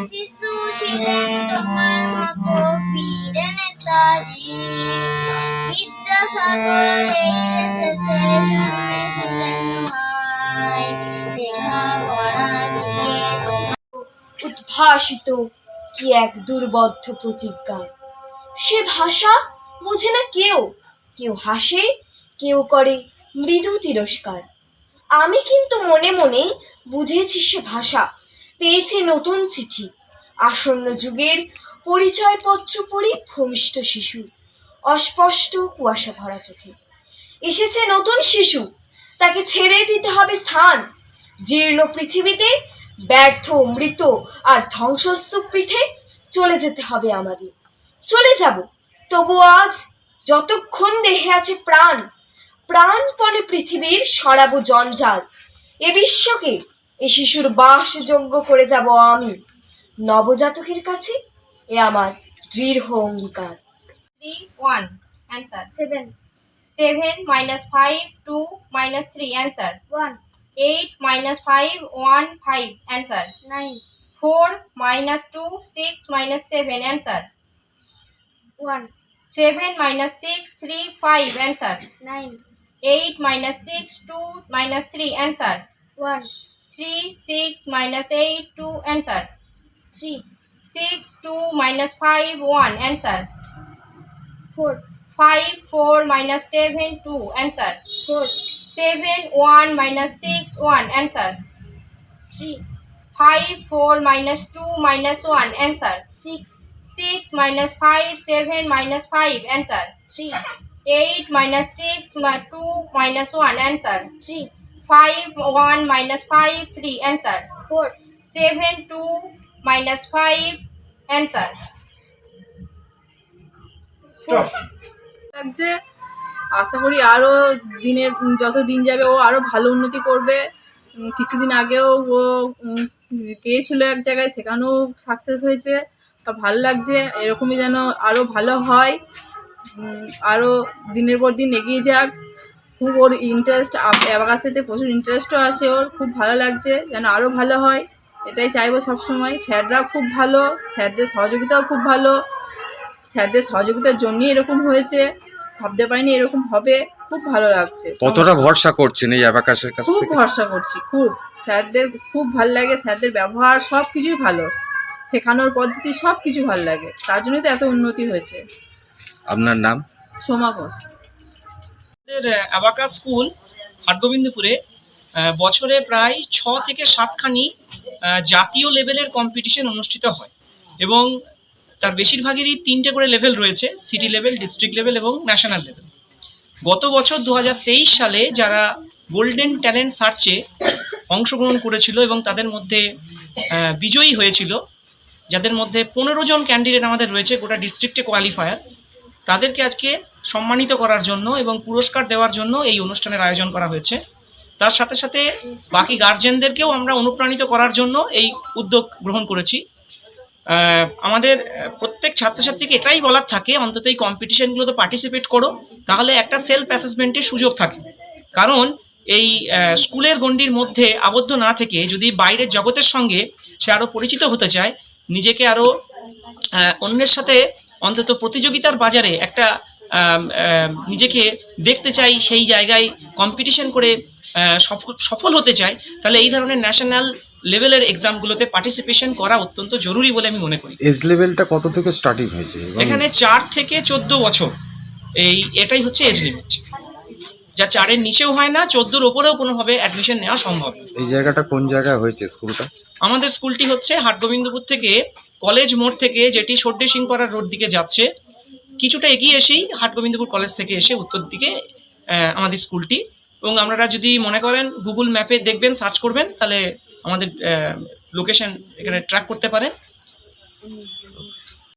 শিশু ছিলেন তোমার মতো বীরে নেতাজি, বিদ্যাসাগর এই দেশেতে জন্মেছিলেন ভাই, লেখাপড়া শিখে উদ্ভাসিত কি এক দুর্বদ্ধ প্রতিজ্ঞা। সে ভাষা বোঝে না কেউ, কেউ হাসে, কেউ করে মৃদু তিরস্কার। আমি কিন্তু মনে মনে বুঝেছি সে ভাষা পেয়েছে নতুন চিঠি, আসন্ন যুগের পরিচয়পত্র পড়ি ভূমিষ্ঠ শিশু, অস্পষ্ট কুয়াশা ভরা চোখে। এসেছে নতুন শিশু, তাকে ছেড়ে দিতে হবে স্থান, জীর্ণ পৃথিবীতে ব্যর্থ মৃত আর ধ্বংসস্তূপ পিঠে চলে যেতে হবে আমাদের। চলে যাব তবু আজ যতক্ষণ দেহে আছে প্রাণ, প্রাণপণে পৃথিবীর সরাবো জঞ্জাল। এ বিশ্বকে এ শিশুর বাসযোগ্য করে যাব আমি, নবজাতকের কাছে এ আমার দৃঢ় অঙ্গীকার। 3, 1. Answer. 7. 7 minus 5, 2 minus 3. Answer. 1, 8 minus 5, 1, 5. Answer. 9, 4 minus 2, 6 minus 7. Answer. 1, 7 minus 6, 3, 5. Answer. 9, 8 minus 6, 2 minus 3. Answer. 1, 3, 6 minus 8, 2. Answer. 3, 6, 2 minus 5, 1. Answer. 4, 5, 4 minus 7, 2. Answer. 4, 7, 1 minus 6, 1. Answer. 3, 5, 4 minus 2 minus 1. Answer. 6, 6 minus 5, 7 minus 5. Answer. 3, 8 minus 6, 2 minus 1. Answer. 3, 5, 1 minus 5, 3. Answer. 4, 7, 2 minus 5. Answer. Stop. লাগছে, আশা করি আরও যত দিন যাবে ও আরও ভালো উন্নতি করবে। কিছুদিন আগেও ও গিয়েছিল এক জায়গায়, সেখানেও সাকসেস হয়েছে। ভালো লাগছে, এরকমই যেন আরও ভালো হয়, আরও দিনের পর দিন এগিয়ে যাক। খুব ওর ইন্টারেস্ট, অ্যাবাকাসেতে প্রচুর ইন্টারেস্টও আছে ওর, খুব ভালো লাগছে, যেন আরও ভালো হয় এটাই চাইবো সবসময়। স্যাররাও খুব ভালো, স্যারদের সহযোগিতাও খুব ভালো, স্যারদের সহযোগিতার জন্যই এরকম হয়েছে, ভাবতে পারিনি এরকম হবে। খুব ভালো লাগছে। কতটা ভরসা করছেন এই অ্যাবাকাসের কাছ খুব থেকে? ভরসা করছি, খুব। স্যারদের খুব ভালো লাগে, স্যারদের ব্যবহার সব কিছুই ভালো, শেখানোর পদ্ধতি সব কিছু ভালো লাগে, তার জন্যই তো এত উন্নতি হয়েছে। আপনার নাম? সোমা ঘোষ। অ্যাবাকাস স্কুল হাটগোবিন্দপুরে বছরে প্রায় 6 থেকে 7খানি জাতীয় লেভেলের কম্পিটিশন অনুষ্ঠিত হয়, এবং তার বেশিরভাগেরই 3টে করে লেভেল রয়েছে: সিটি লেভেল, ডিস্ট্রিক্ট লেভেল এবং ন্যাশনাল লেভেল। গত বছর 2023 সালে যারা গোল্ডেন ট্যালেন্ট সার্চে অংশগ্রহণ করেছিল এবং তাদের মধ্যে বিজয়ী হয়েছিল, যাদের মধ্যে 15 জন ক্যান্ডিডেট আমাদের রয়েছে গোটা ডিস্ট্রিক্টে কোয়ালিফায়ার, তাদেরকে আজকে সম্মানিত করার জন্য এবং পুরস্কার দেওয়ার জন্য এই অনুষ্ঠানের আয়োজন করা হয়েছে। তার সাথে সাথে বাকি গার্জেনদেরকেও আমরা অনুপ্রাণিত করার জন্য এই উদ্যোগ গ্রহণ করেছি। আমাদের প্রত্যেক ছাত্রছাত্রীকে এটাই বলার থাকে, অন্তত এই কম্পিটিশনগুলোতে পার্টিসিপেট করো, তাহলে একটা সেলফ অ্যাসেসমেন্টের সুযোগ থাকে। কারণ এই স্কুলের গণ্ডির মধ্যে আবদ্ধ না থেকে যদি বাইরের জগতের সঙ্গে সে আরও পরিচিত হতে চায়, নিজেকে আরও অন্যের সাথে অন্তত প্রতিযোগিতার বাজারে একটা নিজেকে দেখতে চাই, সেই জায়গায় কম্পিটিশন করে সফল হতে চাই, তাহলে এই ধরনের ন্যাশনাল লেভেলের এক্সামগুলোতে পার্টিসিপেশন করা অত্যন্ত জরুরি বলে আমি মনে করি। এজ লেভেলটা কত থেকে স্টার্টিং হয়েছে? এখানে 4 থেকে 14 বছর এটাই হচ্ছে এজ লিমিট, যা 4-এর নিচেও হয় না, 14-র ওপরেও কোনোভাবে অ্যাডমিশন নেওয়া সম্ভব। এই জায়গাটা কোন জায়গায় হয়েছে স্কুলটা? আমাদের স্কুলটি হচ্ছে হাটগোবিন্দপুর থেকে কলেজ মোড় থেকে, যেটি সর্ডে সিংপাড়া রোড দিকে যাচ্ছে, কিছুটা এগিয়ে এসেই হাটগোবিন্দপুর কলেজ থেকে এসে উত্তর দিকে আমাদের স্কুলটি। এবং আপনারা যদি মনে করেন গুগল ম্যাপে দেখবেন, সার্চ করবেন, তাহলে আমাদের লোকেশন এখানে ট্র্যাক করতে পারেন।